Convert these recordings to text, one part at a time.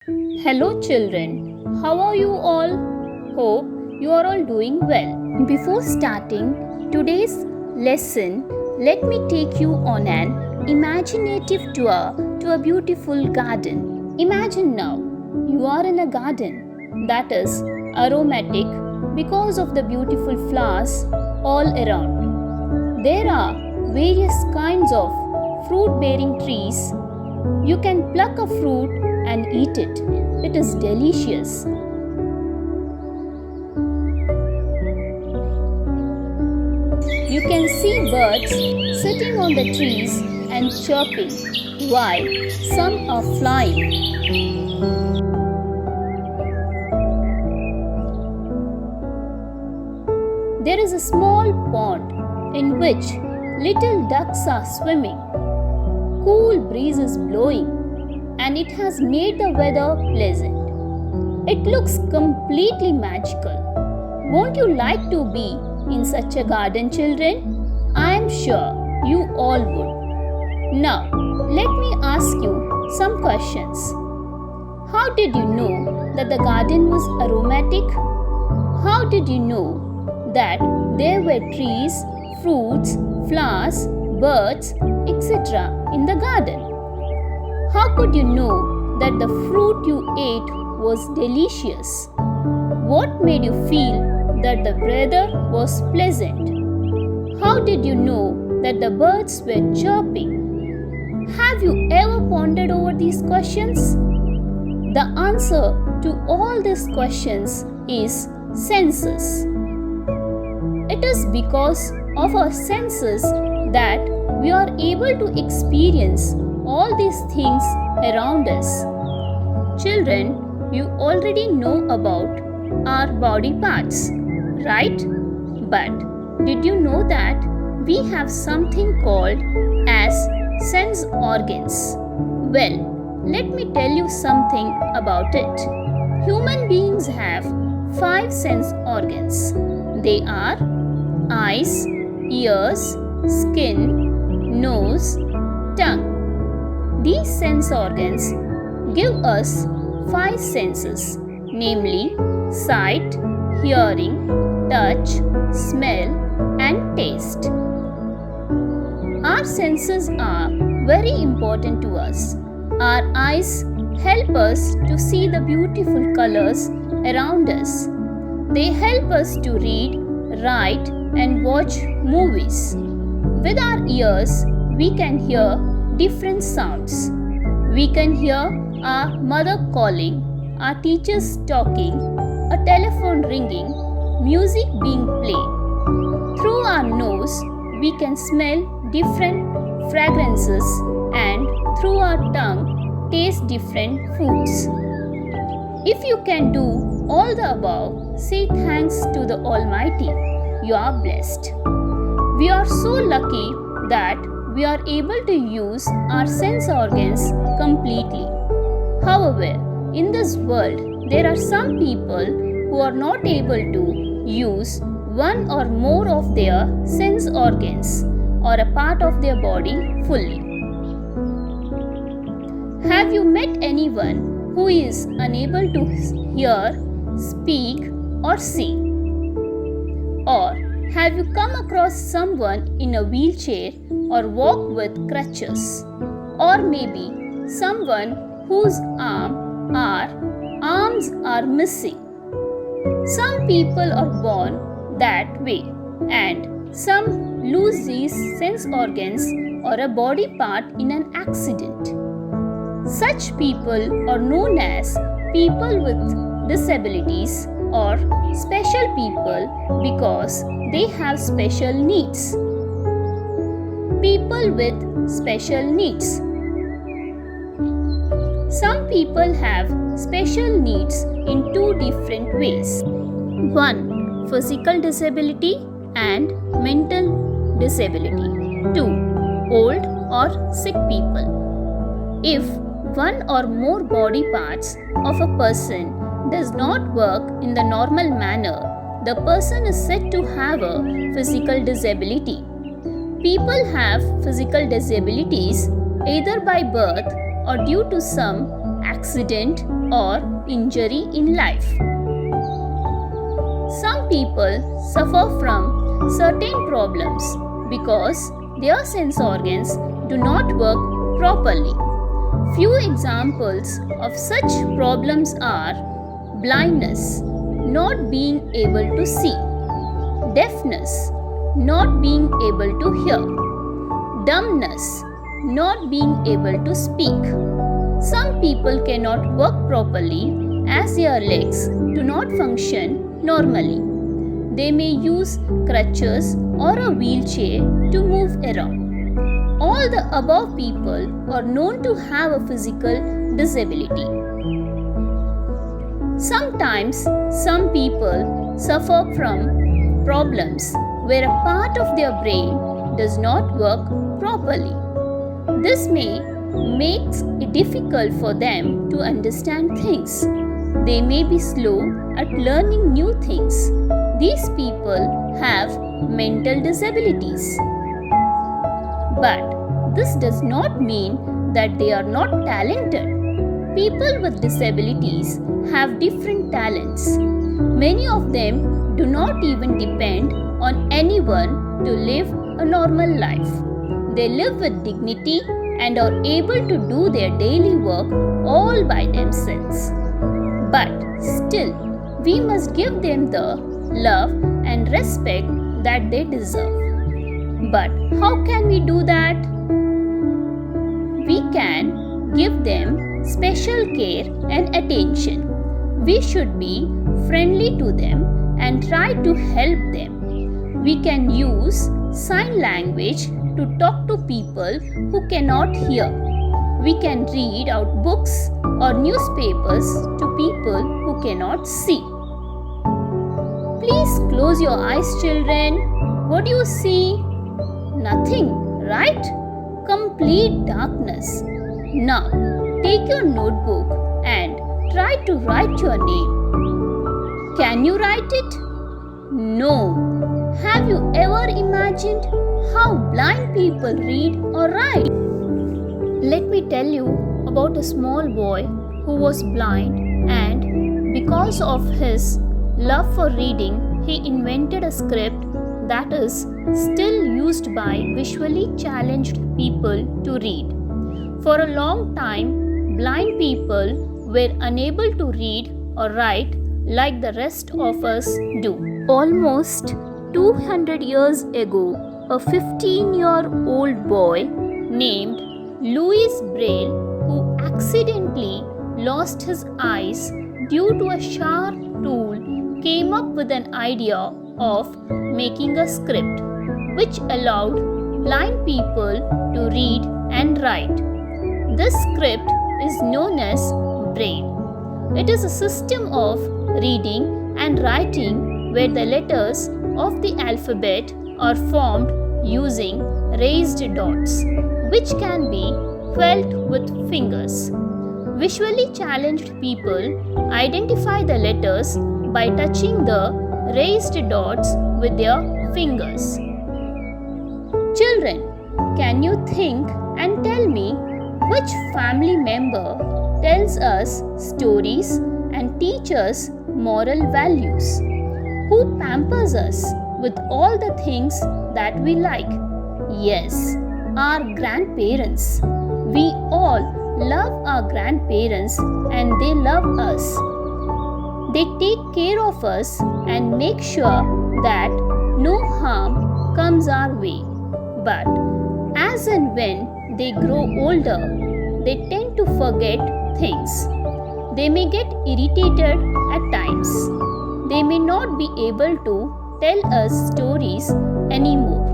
Hello, children. How are you all? Hope you are all doing well. Before starting today's lesson, let me take you on an imaginative tour to a beautiful garden. Imagine now you are in a garden that is aromatic because of the beautiful flowers all around. There are various kinds of fruit bearing trees. You can pluck a fruit and eat it. It is delicious. You can see birds sitting on the trees and chirping while some are flying. There is a small pond in which little ducks are swimming. Cool breeze is blowing and it has made the weather pleasant. It looks completely magical. Won't you like to be in such a garden, children? I am sure you all would. Now, let me ask you some questions. How did you know that the garden was aromatic? How did you know that there were trees, fruits, flowers, birds, etc. in the garden? How could you know that the fruit you ate was delicious? What made you feel that the weather was pleasant? How did you know that the birds were chirping? Have you ever pondered over these questions? The answer to all these questions is senses. It is because of our senses that we are able to experience all these things around us. Children, you already know about our body parts, right? But did you know that we have something called as sense organs? Well, let me tell you something about it. Human beings have 5 sense organs. They are eyes, ears, skin, nose, tongue. These sense organs give us 5 senses, namely sight, hearing, touch, smell, and taste. Our senses are very important to us. Our eyes help us to see the beautiful colors around us. They help us to read, write, and watch movies. With our ears, we can hear different sounds. We can hear our mother calling, our teachers talking, a telephone ringing, music being played. Through our nose, we can smell different fragrances, and through our tongue, taste different foods. If you can do all the above, say thanks to the Almighty. You are blessed. We are so lucky that we are able to use our sense organs completely. However, in this world, there are some people who are not able to use one or more of their sense organs or a part of their body fully. Have you met anyone who is unable to hear, speak, or see? Or have you come across someone in a wheelchair or walk with crutches? Or maybe someone whose arms are missing. Some people are born that way and some lose these sense organs or a body part in an accident. Such people are known as people with disabilities or special people because they have special needs. People with special needs. Some people have special needs in 2 different ways. 1. Physical disability and mental disability. 2. Old or sick people. If one or more body parts of a person does not work in the normal manner, the person is said to have a physical disability. People have physical disabilities either by birth or due to some accident, or injury in life. Some people suffer from certain problems because their sense organs do not work properly. Few examples of such problems are blindness, not being able to see, deafness, not being able to hear, dumbness, not being able to speak. Some people cannot work properly as their legs do not function normally. They may use crutches or a wheelchair to move around. All the above people are known to have a physical disability. Sometimes some people suffer from problems where a part of their brain does not work properly. This may make it difficult for them to understand things. They may be slow at learning new things. These people have mental disabilities. But this does not mean that they are not talented. People with disabilities have different talents. Many of them do not even depend on anyone to live a normal life. They live with dignity and are able to do their daily work all by themselves. But still, we must give them the love and respect that they deserve. But how can we do that? We can give them special care and attention. We should be friendly to them and try to help them. We can use sign language to talk to people who cannot hear. We can read out books or newspapers to people who cannot see. Please close your eyes, children. What do you see? Nothing, right? Complete darkness. Now, take your notebook and try to write your name. Can you write it? No. Have you ever imagined how blind people read or write? Let me tell you about a small boy who was blind, and because of his love for reading, he invented a script that is still used by visually challenged people to read. For a long time, blind people were unable to read or write like the rest of us do. Almost 200 years ago, a 15-year-old boy named Louis Braille, who accidentally lost his eyes due to a sharp tool, came up with an idea of making a script which allowed blind people to read and write. This script is known as Braille. It is a system of reading and writing where the letters of the alphabet are formed using raised dots, which can be felt with fingers. Visually challenged people identify the letters by touching the raised dots with their fingers. Children, can you think and tell me which family member tells us stories and teaches moral values? Who pampers us with all the things that we like? Yes, our grandparents. We all love our grandparents and they love us. They take care of us and make sure that no harm comes our way. But as and when they grow older, they tend to forget things. They may get irritated at times. They may not be able to tell us stories anymore.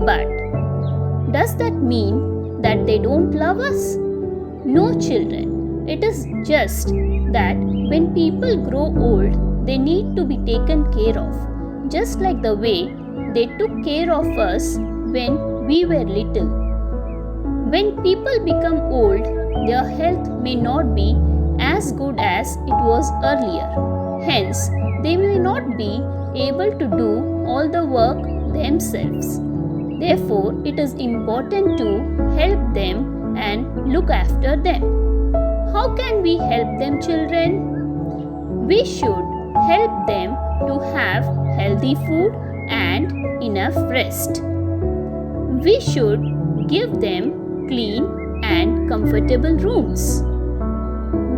But does that mean that they don't love us? No, children. It is just that when people grow old, they need to be taken care of, just like the way they took care of us when we were little. When people become old, their health may not be as good as it was earlier. Hence, they may not be able to do all the work themselves. Therefore, it is important to help them and look after them. How can we help them, children? We should help them to have healthy food and enough rest. We should give them clean and comfortable rooms.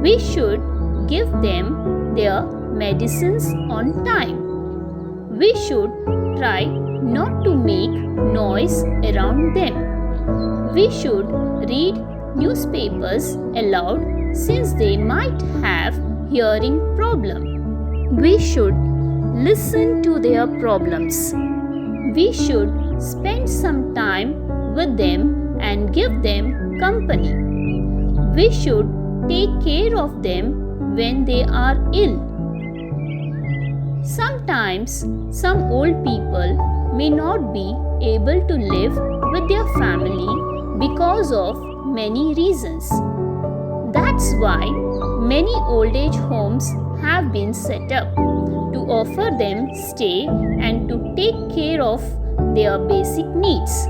We should give them their medicines on time. We should try not to make noise around them. We should read newspapers aloud since they might have hearing problem. We should listen to their problems. We should spend some time with them and give them company. We should take care of them when they are ill. Sometimes some old people may not be able to live with their family because of many reasons. That's why many old age homes have been set up to offer them stay and to take care of their basic needs.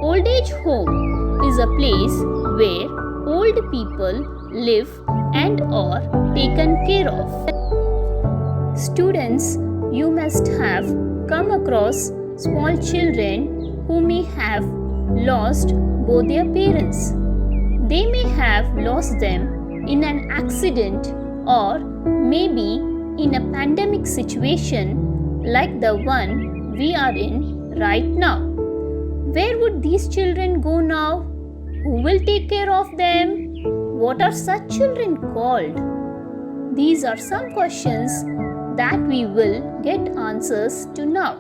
Old age home is a place where old people live and are taken care of. Students, you must have come across small children who may have lost both their parents. They may have lost them in an accident or maybe in a pandemic situation like the one we are in right now. Where would these children go now? Who will take care of them? What are such children called? These are some questions that we will get answers to now.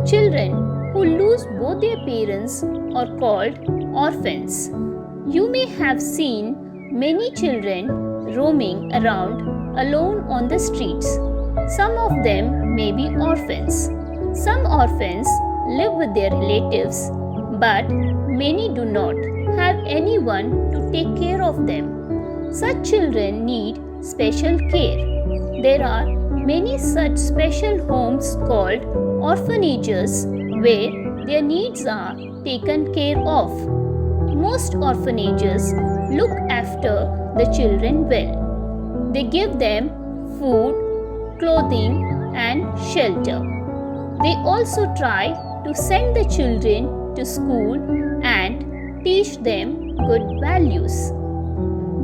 Children who lose both their parents are called orphans. You may have seen many children roaming around alone on the streets. Some of them may be orphans. Some orphans live with their relatives, but many do not have anyone to take care of them. Such children need special care. There are many such special homes called orphanages where their needs are taken care of. Most orphanages look after the children well. They give them food, clothing, and shelter. They also try to send the children to school and teach them good values.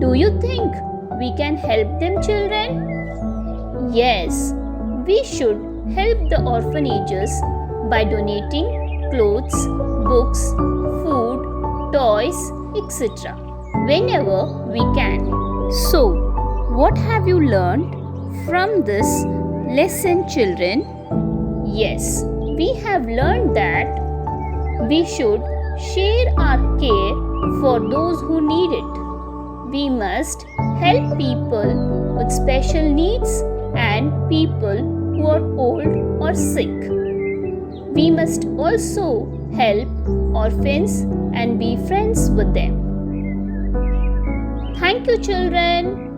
Do you think we can help them, children? Yes, we should help the orphanages by donating clothes, books, food, toys, etc. whenever we can. So, what have you learned from this lesson, children? Yes, we have learned that we should share our care for those who need it. We must help people with special needs and people who are old or sick. We must also help orphans and be friends with them. Thank you, children.